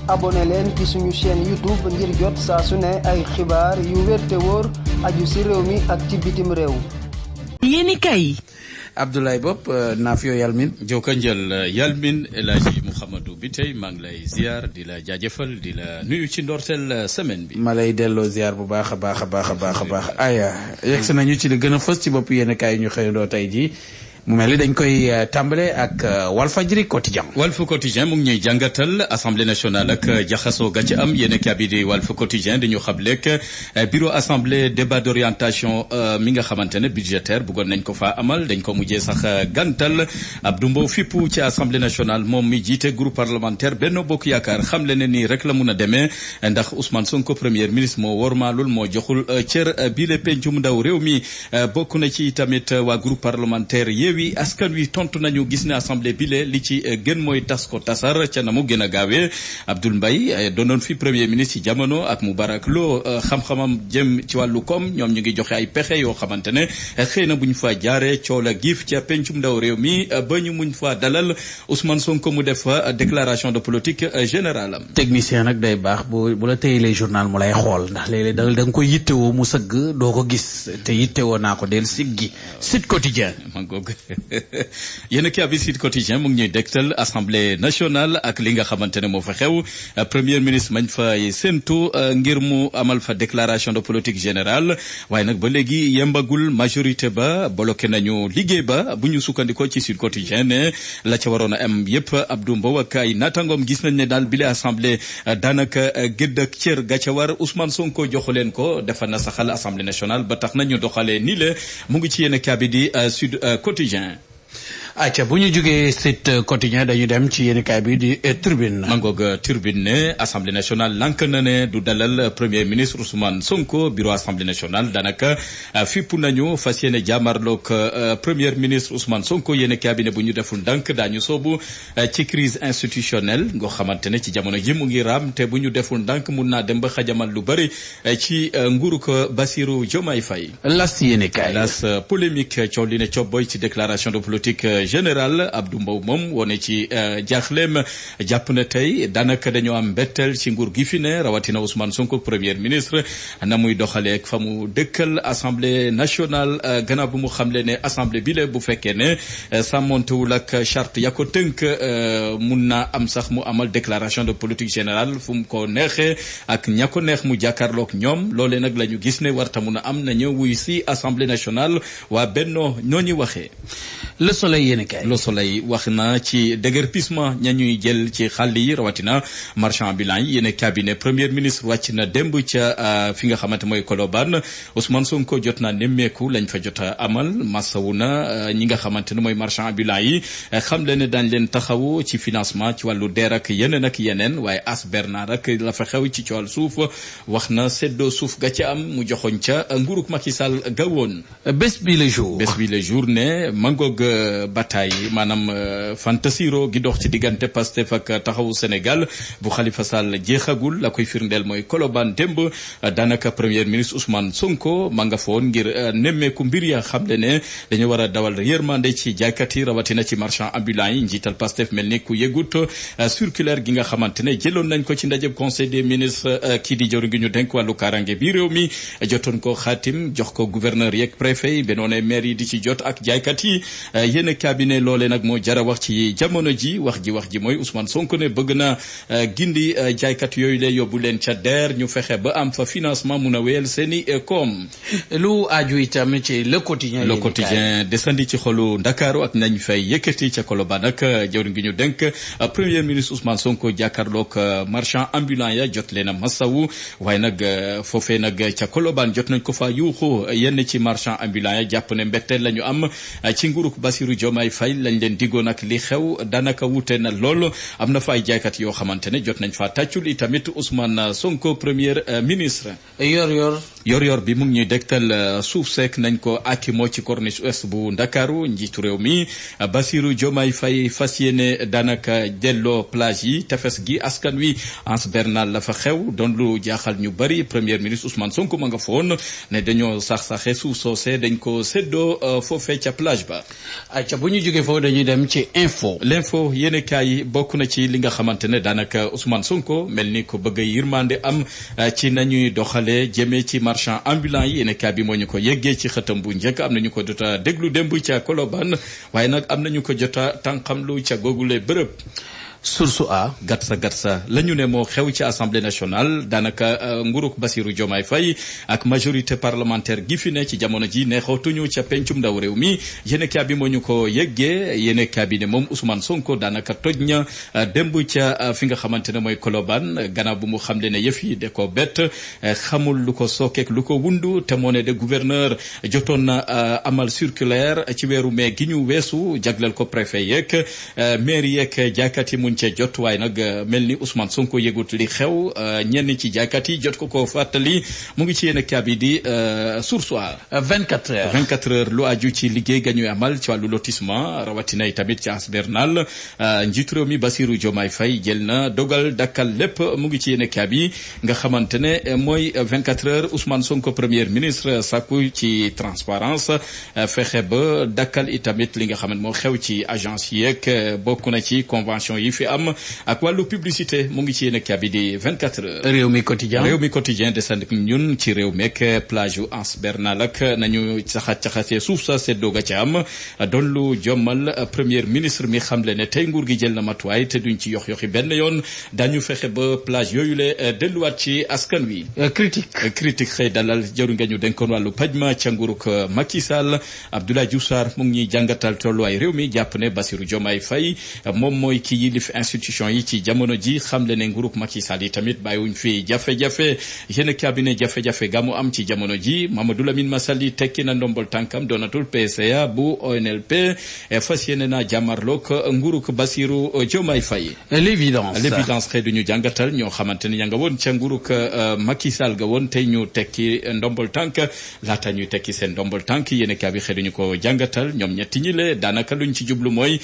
abonné leen ci suñu chaîne YouTube ngir jot saa su ne ay xibaar yu wér te wóor aju ci réew mi ak ci bitim réew. yéeni kay Abdoulaye Bopp Nafio Yalmin Joka Njël Yalmin El Hadji Mouhamadou Biteye maa ngi lay ziar di la jaajëfal di la nuyu ci ndorteel semaine bi. ma lay delloo ziar bu baax a baax a baax a baax a baax aya yegsi nañu ci li gën a fës ci bopp yéen kaay ñu xëyandoo tey jii mu mel ni dañ koy tàmbale ak Walfadjri quotidien. Walf quotidien mu ngi ñuy jàngatal assemblée nationale ak jaxasoo ga ci am yéen a bi di Walf quotidien di ñu xamleek bureau assemblée débat d'orientation mi nga xamante ne budgétaire bëggoon nañ ko faa amal dañ ko mujjee sax gantal Abdou Mbow fippu ci assemblée nationale moom mi jiite groupe parlementaire Benno Bokk Yaakaar xamle ne nii rek la mun a demee ndax Ousmane Sonko premier ministre moo wormaalul moo joxul cër bii le pencum ndaw réew mi bokk na ci tamit waa groupe parlementaire wi askan wi tontu nañu gis ne assemblée bile li ci gën mooy tas ko tasar ca na mu gën a gaawee Abdoul Mbaye doonoon fi premier ministre ci jamono ak Moubarak Lo xam-xamam jëm ci wàllu koom ñoom ñu ngi joxe ay pexe yoo xamante ne xëy na bu ñu fa jaaree coow la giif ca pencum ndaw réew mi ba ñu muñ fa dalal Ousmane Sonko mu def fa déclaration de politique générale am. technicien nag day baax bu la téyelee journal mu lay xool ndax léeg-léeg da nga koy yittewoo mu sëgg doo ko gis te yittewoo naa ko del siggi Sud Quotidien. yéen a bi Sud Quotidien mu ngi ñuy dégtal assemblée nationale ak li nga xamante ne moo fa xew premier ministre mañ fay séntu ngir mu amal fa déclaration de politique générale waaye nag ba léegi yembagul majorité ba bloqué nañu liggéey ba bu ñu sukkandikoo ci Sud Quotidien ne la ca waroon a am yépp Abdou Mbow ak ay naataangoom gis nañ ne daal bile assemblée daanaka gëdd ak cër ga ca war Ousmane Sonko joxu leen ko dafa na saxal assemblée nationale ba tax nañu doxalee nii la mu ngi ci yéen a bi di Sud Quotidien. acca bu ñu jógee Sud Quotidien dañu dem ci yéenekaay bi di Tribune. mangoog Tribune ne assemblée nationale lank na ne du dalal premier ministre Ousmane Sonko bureau assemblée nationale daanaka fippu nañu fas yéene jaamarloog premier ministre Ousmane Sonko yéenekaay bi ne bu ñu deful ndànk daañu soobu ci crise institutionnelle nga xamante ne ci jamono ji mu ngi raam te bu ñu deful ndànk mun naa dem ba xajamal lu bari ci nguuru ko Bassirou Diomaye Faye. las yéenekaay las polémique coow li ne cobboy ci déclaration de politique général Abdou Mbow moom wone ci jaaxleem jàpp na tey daanaka dañoo am mbetteel ci nguur gi fi ne rawatina Ousmane Sonko premier ministre na muy doxalee ak fa mu dëkkal assemblée nationale gannaaw bu mu xamle ne assemblée bi la bu fekkee ne sàmmontewul ak charte ya ko tënk mun naa am sax mu amal déclaration de politique générale fu mu ko neexee ak ña ko neex mu jàkkaarloog ñoom loolee nag la ñu gis ne warta mun a am na ñëw wuy si assemblée nationale waa Benno ñoo ñu waxee. Le Soleil yéenekaay. Le Soleil wax na ci déguerpissement ña ñuy jël ci xàll yi rawatina marchand ambulant yi yéen cabinet premier ministre wàcc na démb ca fi nga xamante mooy Colobane Ousmane Sonko jot naa nemmeeku lañ fa jot a amal masawu na ñi nga xamante ne mooy marchand ambulant yi xam leen ne daañ leen taxawu ci financement ci wàllu DER ak yeneen ak yeneen waaye As Bernard ak la fa xew ci coowal suuf wax na seddoo suuf ga ca am mu joxoñ ca nguuruk Macky Sall gawoon. bés bi le jour ne mangoog bataille maanaam fantasiro gi dox ci diggante Pastef ak taxawu Sénégal bu Khalifa Sall jeexagul la koy firndeel mooy Colobane démb daanaka premier ministre Ousmane Sonko ma nga foon ngir nemmeeku mbir ya xam le ne dañu war a dawal yërmande ci jaaykat yi rawatina ci marchand ambulant yi njiital Pastef mel ni ku yëgut circulaire gi nga xamante ne jëloon nañ ko ci ndajeb conseil des ministres kii di jawriñ gi ñu denk wàllu kaaraange bi réew mi jotoon ko xaatim jox ko gouverneur yeeg préfet yi benoone maire yi di ci jot ak jaaykat yi yéen cabinet loolee nag moo jara wax ci jamono ji wax ji mooy Ousmane Sonko ne bëgg na gindi jaaykat yooyu la yóbbu leen ca DER ñu fexe ba am fa financement mun a wéyal seeni koom. lu aju itam ci Le Quotidien desandi ci xolu Ndakaaru ak nañ fay yëkkati ca Colobane ak jawriñ gi ñu denk premier ministre Ousmane Sonko jàkkaarloog marchand ambulant ya jot leen a masawu waaye nag foofee nag ca Colobane jot nañ ko fa yuuxu yenn ci marchand ambulant ya jàpp ne mbetteel la ñu am ci nguuruk Bassirou Diomaye Faye lañ leen diggoon ak li xew daanaka wute na lool am na fa ay jaaykat yoo xamante ne jot nañ fa tàccul itamit Ousmane Sonko premier ministre. yor yor bi mu ngi ñuy dégtal suuf seek nañ ko akimoo ci corniche ouest bu Ndakaaru njiitu réew mi Bassirou Diomaye Faye fas yéene daanaka delloo plage yi tefes gi askan wi Anse Bernal la fa xew doon lu jaaxal ñu bari premier ministre Ousmane Sonko ma nga foon ne dañoo sax-saxe suuf soosé dañ ko séddoo foofee ca plage ba. ayca bu ñu jógee foofu dañuy dem ci l'info yéene kaay bokk na ci li nga xamante ne daanaka Ousmane Sonko mel ni ko bëgg a yërmande am ci nañuy doxalee jëmee ci marchand ambulant yi yéene kaay bi moo ñu ko yeggee ci xëtam bu njëkk am nañu ko jota déglu démb ca Colobane waaye nag am nañu ko jota tànqamlu ca googule bërëb. Source A gatsa la ñu ne moo xew ci assemblée nationale daanaka nguruk Bassirou Diomaye Faye ak majorité parlementaire gi fi ne ci jamono ji neexootuñu ca pencum ndaw réew mi yéene kaa bi moo ñu ko yeggee yéene kaa bi ne moom Ousmane Sonko daanaka toj na démb ca fi nga xamante ne mooy Colobane gannaaw bu mu xamle ne yëf yi de ko bett xamul lu ko sookeek lu ko wundu te moo ne de gouverneur jotoon na amal circulaire ci weeru mai gi ñu weesu jagleel ko préfet yeeg maire yeeg jaaykat yi muñ cee jot waaye nag mel ni Ousmane Sonko yëgut li xew ñenn ci jaaykat yi jot ko fàttali mu ngi ci yéen kaabi di Source A 24 heures lu aju ci liggéey ga ñuy amal ci wàllu lotissement rawatina tamit ci Anse Bernal njiitu réew mi Bassirou Diomaye Faye jël na dogal dakkal lépp mu ngi ci yéen kaabi nga xamante ne mooy 24 heures Ousmane Sonko premier ministre sàkku ci transparence fexe ba dakkal itamit li nga xamante moo xew ci agence yeeg bokk na ci convention yi fi am ak wàllu publicité mu ngi ci yéen a bi di 24 heures. réew mi quotidien desandi ñun ci réew meek plage yu Anse Bernal ak nañu caxatee suuf sa seddoo ga ca am doon lu jommal premier ministre mi xamle ne tey nguur gi jël na matuwaay te duñ ci yoxi benn yoon dañu fexe ba plage yooyu le delluwaat ci askan wi. critique xëy dalal jëru nga ñu dénkoon wàllu pajma ca nguuruk Macky Sall Abdoulaye Diouf Sarr mu ngi ñuy jàngatal tolluwaay réew mi jàpp ne Bassirou Diomaye Faye moom mooy ki yilif institution yi ci jamono ji xamle ne nguuruk Macky Sall yi tamit bàyyiwuñ fi jafe-jafe yéen cabinet jafe-jafe ga mu am ci jamono ji Mamadou Lamine Massaly tekki na ndombol tànkam doonatul PCA bu ONLP fas yéene na jàmmarloog nguuruk Bassirou Diomaye Faye. l'évidence xëy duñu jàngatal ñoo xamante ne ña nga woon ca nguuruk Macky Sall ga woon tey ñu tekki ndombol tànk laata ñuy tekki seen ndombol tànk yéen cabinet xëy duñu ko jàngatal ñoom ñetti ñi le daanaka luñ ci jublu mooy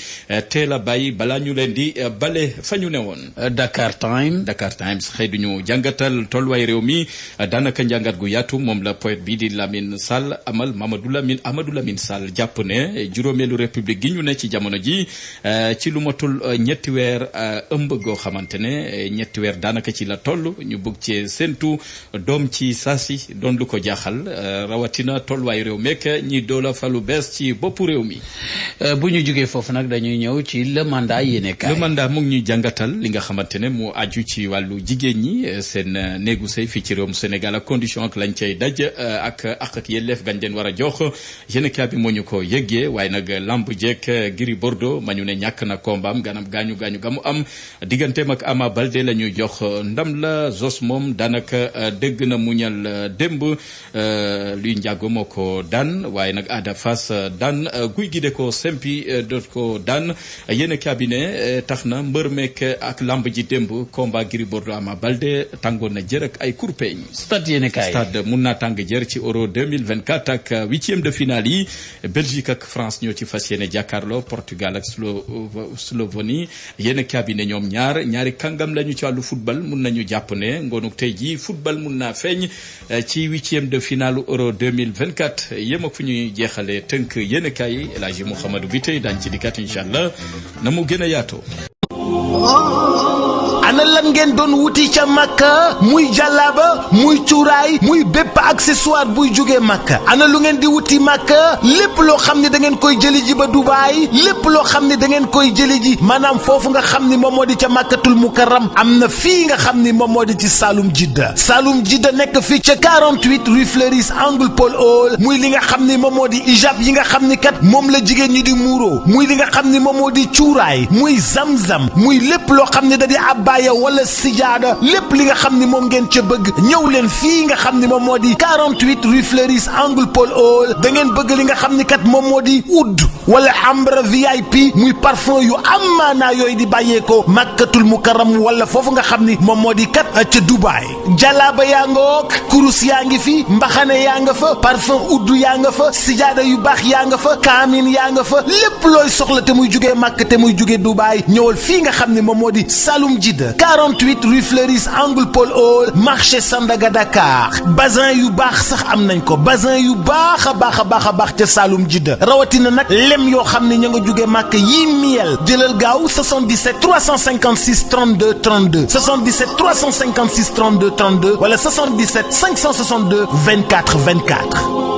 teel a bàyyi balaa ñu leen di bale fa ñu ne woon. Dakar Times xëy duñu jàngatal tolluwaay réew mi daanaka njàngat gu yaatu moom la poète bi di Lamine Sall amal Amadou Lamine Sall jàpp ne juróomeelu république gi ñu ne ci jamono ji ci lu matul ñetti weer ëmb goo xamante ne ñetti weer daanaka ci la toll ñu bëgg ci séntu doom ci saasi doon lu ko jaaxal rawatina tolluwaay réew meek ñi doola falu bees ci boppu réew mi. bu ñu jógee foofu nag dañuy ñëw ci le mandat yéene kaay. le mandat mu ngi ñuy jàngatal li nga xamante ne mu aju ci wàllu jigéen ñi seen néegu sëy fii ci réewum Sénégal ak condition ak lañ cay daj ak yelleef gañ leen war a jox yéene kaay bi moo ñu ko yëggee waaye nag lamb jeek Gris Bordeaux ma ñu ne ñàkk na kombaam ganam gaañu ga mu am digganteem ak Ama Baldé la ñuy jox ndam la Zos moom daanaka dégg na muñal démb luy njàggo moo ko daan waaye nag Ada Fass daan guy gi de ko sempi doot ko daan yéen cabinet tax na mbër meek ak lamb ji démb combat Gris Bordeaux Ama Baldé tàngoon na jër ak ay kurpeñ. stade mun naa tàng jër ci Euro 2024 ak huitième de finale yi Belgique ak France ñoo ci fas yéene jàkkaarloo Portugal ak Slovénie yéen cabinet ñoom ñaari kàngam lañu ci wàllu football mun nañu jàpp ne ngoonuk tey ji football mun naa feeñ ci huitième de finale Euro 2024 yéem ak fu ñuy jeexale tënk yéen kaay El Hadji Mouhamadou bi tey daañu ci dikkat incha allah na mu gën a yaatoo. ana lan ngeen doon wuti ca Makka muy jàllaaba muy cuuraay muy bépp accessoire buy jógee Makka ana lu ngeen di wuti Makka lépp loo xam ne da ngeen koy jëli ji ba Dubaay lépp loo xam ne da ngeen koy jëli ji maanaam foofu nga xam ni moom moo di ca Makkatul Mukarram am na fii nga xam ni moom moo di ci Saloum Jidda nekk fii ca 48 rue Fleuris angle Paul Hall muy li nga xam ni moom moo di ijab yi nga xam ni kat moom la jigéen ñi di muuro muy li nga xam ni moom moo di cuuraay muy zamzam muy lépp loo xam ne da di abbaaya wala wala sijaada lépp li nga xam ni moom ngeen ca bëgg ñëw leen fii nga xam ni moom moo di 48 rue Fleuris angle Paul Hall. da ngeen bëgg li nga xam ni kat moom moo di oud wala ambre VIP muy parfum yu am maanaa yooyu di bàyyeekoo Makkatul Mukarram wala foofu nga xam ni moom moo di kat ca Dubaay. jalaaba yaa nga wook kurus yaa ngi fi mbaxane yaa nga fa parfum oud yaa nga fa sijaada yu baax yaa nga fa kaamin yaa nga fa lépp looy soxla te muy jugee Makka te muy jugee Dubaay ñëwal fii nga xam ni moom moo di Saloum Jidda 48 rue Fleuris angle Paul Hall marché Sandaga Dakar. bazin yu baax sax am nañ ko bazin yu baax a baax ca Saloum Jidda rawatina nag lem yoo xam ne ña nga jugee Makka yii miel jëlal gaaw 77 356 32 32 77 356 32 32 wala 77 562 24 24.